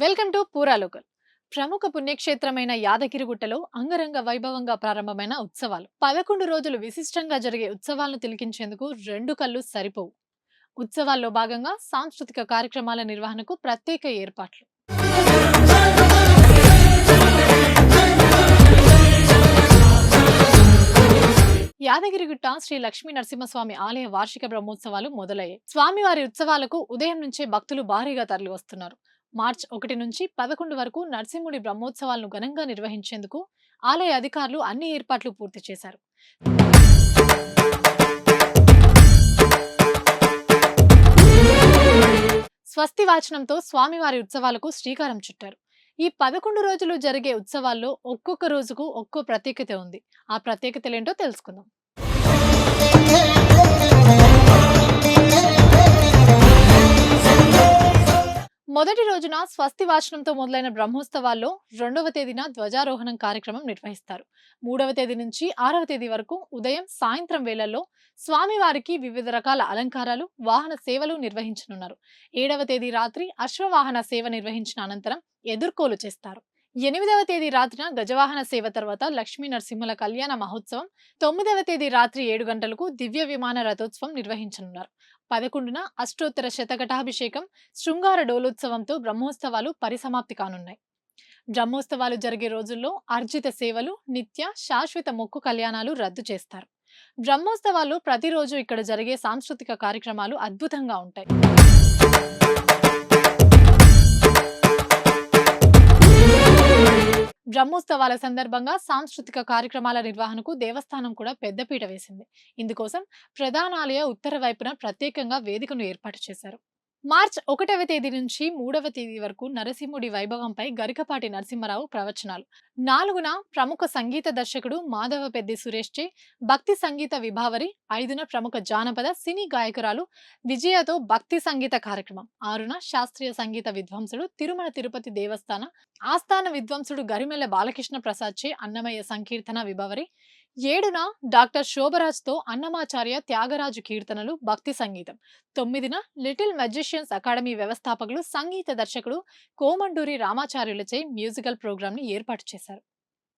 Welcome to పూరా local. ప్రముఖ పుణ్యక్షేత్రమైన యాదగిరిగుట్టలో అంగరంగ వైభవంగా ప్రారంభమైన ఉత్సవాలు 11 రోజులు విశిష్టంగా జరిగే ఉత్సవాలను తిలకించేందుకు రెండు కళ్ళు సరిపోవు. ఉత్సవాల్లో భాగంగా సాంస్కృతిక కార్యక్రమాల నిర్వహణకు ప్రత్యేక ఏర్పాట్లు. యాదగిరిగుట్ట శ్రీ లక్ష్మీ నరసింహస్వామి ఆలయ వార్షిక బ్రహ్మోత్సవాలు మొదలయ్యాయి. స్వామివారి ఉత్సవాలకు ఉదయం నుంచే భక్తులు భారీగా తరలివస్తున్నారు. మార్చి 1 నుంచి 11 వరకు నరసింహుడి బ్రహ్మోత్సవాలను ఘనంగా నిర్వహించేందుకు ఆలయ అధికారులు అన్ని ఏర్పాట్లు పూర్తి చేశారు. స్వస్తి వాచనంతో స్వామివారి ఉత్సవాలకు శ్రీకారం చుట్టారు. ఈ 11 రోజులు జరిగే ఉత్సవాల్లో ఒక్కొక్క రోజుకు ఒక్కో ప్రత్యేకత ఉంది. ఆ ప్రత్యేకతలేంటో తెలుసుకుందాం. మొదటి రోజున స్వస్తి వాచనంతో మొదలైన బ్రహ్మోత్సవాల్లో 2వ తేదీన ధ్వజారోహణం కార్యక్రమం నిర్వహిస్తారు. 3వ తేదీ నుంచి 6వ తేదీ వరకు ఉదయం సాయంత్రం వేళల్లో స్వామివారికి వివిధ రకాల అలంకారాలు, వాహన సేవలు నిర్వహించనున్నారు. 7వ తేదీ రాత్రి అశ్వవాహన సేవ నిర్వహించిన అనంతరం ఎదుర్కోలు చేస్తారు. 8వ తేదీ రాత్రిన గజవాహన సేవ తర్వాత లక్ష్మీ నరసింహుల కళ్యాణ మహోత్సవం, 9వ తేదీ రాత్రి 7 గంటలకు దివ్య విమాన రథోత్సవం నిర్వహించనున్నారు. 11న అష్టోత్తర శతఘటాభిషేకం, శృంగార డోలోత్సవంతో బ్రహ్మోత్సవాలు పరిసమాప్తి కానున్నాయి. బ్రహ్మోత్సవాలు జరిగే రోజుల్లో అర్జిత సేవలు, నిత్య శాశ్వత మొక్కు కళ్యాణాలు రద్దు చేస్తారు. బ్రహ్మోత్సవాలు ప్రతిరోజు ఇక్కడ జరిగే సాంస్కృతిక కార్యక్రమాలు అద్భుతంగా ఉంటాయి. బ్రహ్మోత్సవాల సందర్భంగా సాంస్కృతిక కార్యక్రమాల నిర్వహణకు దేవస్థానం కూడా పెద్దపీట వేసింది. ఇందుకోసం ప్రధానాలయ ఉత్తర వైపున ప్రత్యేకంగా వేదికను ఏర్పాటు చేశారు. మార్చి 1వ తేదీ నుంచి 3వ తేదీ వరకు నరసింహుడి వైభవంపై గరికపాటి నరసింహరావు ప్రవచనాలు. 4న ప్రముఖ సంగీత దర్శకుడు మాధవ పెద్ది సురేష్ చే భక్తి సంగీత విభావరి. 5న ప్రముఖ జానపద సినీ గాయకురాలు విజయతో భక్తి సంగీత కార్యక్రమం. 6న శాస్త్రీయ సంగీత విద్వాంసుడు తిరుమల తిరుపతి దేవస్థాన ఆస్థాన విద్వాంసుడు గరిమెల్ల బాలకృష్ణ ప్రసాద్ చే అన్నమయ్య సంకీర్తన విభావరి. 7న డాక్టర్ శోభరాజ్తో అన్నమాచార్య త్యాగరాజు కీర్తనలు, భక్తి సంగీతం. 9న లిటిల్ మెజిషియన్స్ అకాడమీ వ్యవస్థాపకులు సంగీత దర్శకుడు కోమండూరి రామాచార్యులచే మ్యూజికల్ ప్రోగ్రామ్ ని ఏర్పాటు చేశారు.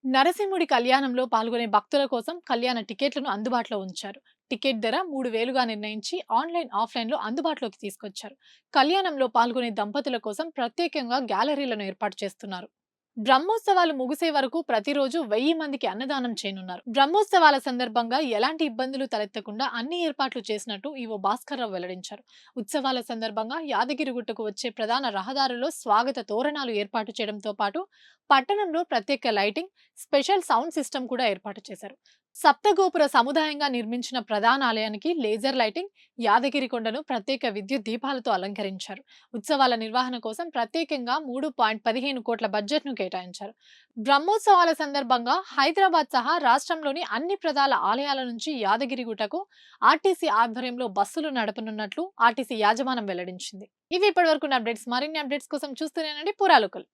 నరసింహుడి కళ్యాణంలో పాల్గొనే భక్తుల కోసం కళ్యాణ టికెట్లను అందుబాటులో ఉంచారు. టికెట్ ధర 3,000గా నిర్ణయించి ఆన్లైన్, ఆఫ్లైన్ లో అందుబాటులోకి తీసుకొచ్చారు. కళ్యాణంలో పాల్గొనే దంపతుల కోసం ప్రత్యేకంగా గ్యాలరీలను ఏర్పాటు చేస్తున్నారు. బ్రహ్మోత్సవాలు ముగిసే వరకు ప్రతిరోజు 1000 మందికి అన్నదానం చేయనున్నారు. బ్రహ్మోత్సవాల సందర్భంగా ఎలాంటి ఇబ్బందులు తలెత్తకుండా అన్ని ఏర్పాట్లు చేసినట్టు ఈవో భాస్కర్రావు వెల్లడించారు. ఉత్సవాల సందర్భంగా యాదగిరిగుట్టకు వచ్చే ప్రధాన రహదారుల్లో స్వాగత తోరణాలు ఏర్పాటు చేయడంతో పాటు పట్టణంలో ప్రత్యేక లైటింగ్, స్పెషల్ సౌండ్ సిస్టమ్ కూడా ఏర్పాటు చేశారు. సప్తగోపుర సముదాయంగా నిర్మించిన ప్రధాన ఆలయానికి లేజర్ లైటింగ్, యాదగిరి కొండను ప్రత్యేక విద్యుత్ దీపాలతో అలంకరించారు. ఉత్సవాల నిర్వహణ కోసం ప్రత్యేకంగా 3.15 కోట్ల బడ్జెట్ ను కేటాయించారు. బ్రహ్మోత్సవాల సందర్భంగా హైదరాబాద్ సహా రాష్ట్రంలోని అన్ని ప్రధాన ఆలయాల నుంచి యాదగిరిగుట్టకు ఆర్టీసీ ఆధ్వర్యంలో బస్సులు నడపనున్నట్లు ఆర్టీసీ యాజమాన్యం వెల్లడించింది. ఇవి ఇప్పటివరకు అప్డేట్స్. మరిన్ని అప్డేట్స్ కోసం చూస్తూనే ఉండండి పూరా లోకల్.